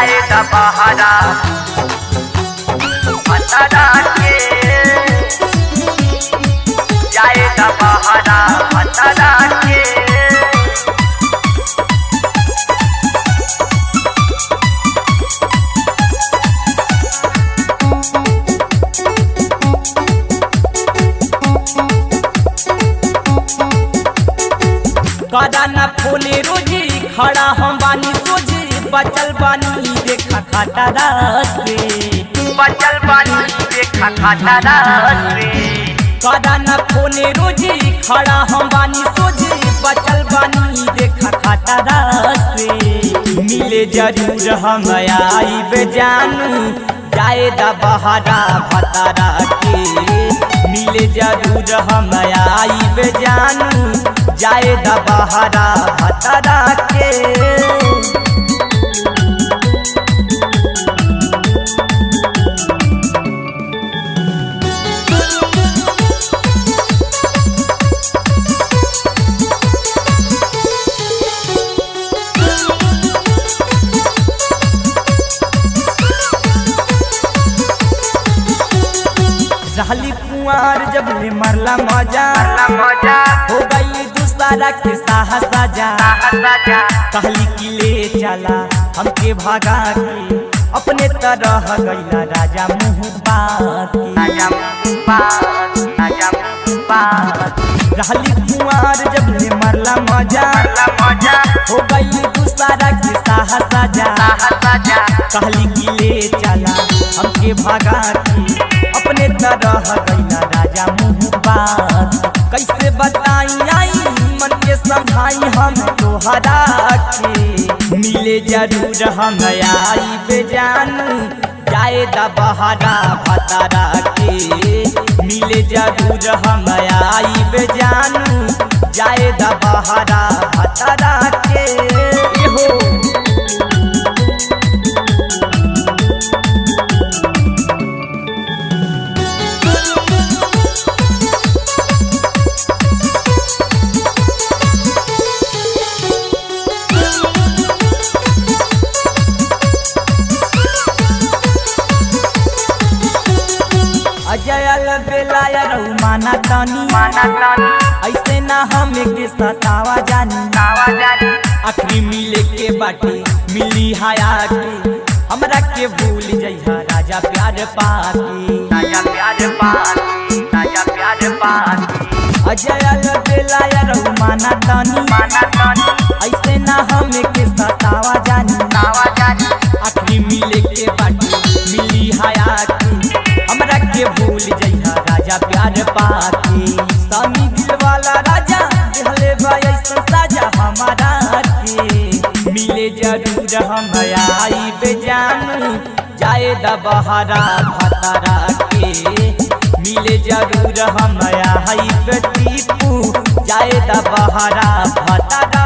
जाए दबहरा भतरा के जाए दबहरा भतरा के कदाना फूले रोजी खड़ा हम बानी सोजी बचल बानी देखा खाता रास्ते बचल बानी देखा खाता रास्ते कदाना फूले रोजी खड़ा हम बानी सोजी बचल बानी देखा खाता रास्ते मिले जरूर हम आइब जानू जाए दबहरा भतरा के मिले जरूर हम आइब जानू जाए दबहरा भतरा के रहली कुंवर जब ले मरला मजा हो गई दूसरा के साहस साजा कहली कि ले चला हमके भागा के अपने तरह गईला राजा मुँह रहली कुंवर जब ले मरला मजा हो गई दूसरा के साहस साजा कहली कि ले चला हमके भागा के अपने तरह गईला राजा मुँह कैसे बताई आई मन के समझाई हम तोहरा के मिले जरूर हम आई बेजानू जाए दबहरा भतरा के मिले जरूर हम आई बेजानू जाए दबहरा भतरा के हो अजयल बेलाया रहू माना तानी ऐसे ना हमें के सतावा जानी आखिरी मिले के बाटे मिली हाया के हमरा के भूल जइहा राजा प्यार पाके अजयल बेलाया रहू माना तानी ऐसे ना हमें के सतावा जानी आखिरी मिले के बाटे मिली हाया के हमरा के भूल जइहा राजा प्यार पाके स्वामी दिल वाला राजा दिहले भाई ऐसा साजा हमारा के मिले जरूर हम आई बेजानू जाए दबहरा भतरा के मिले जरूर हम आई बेटीपू जाए दबहरा भतरा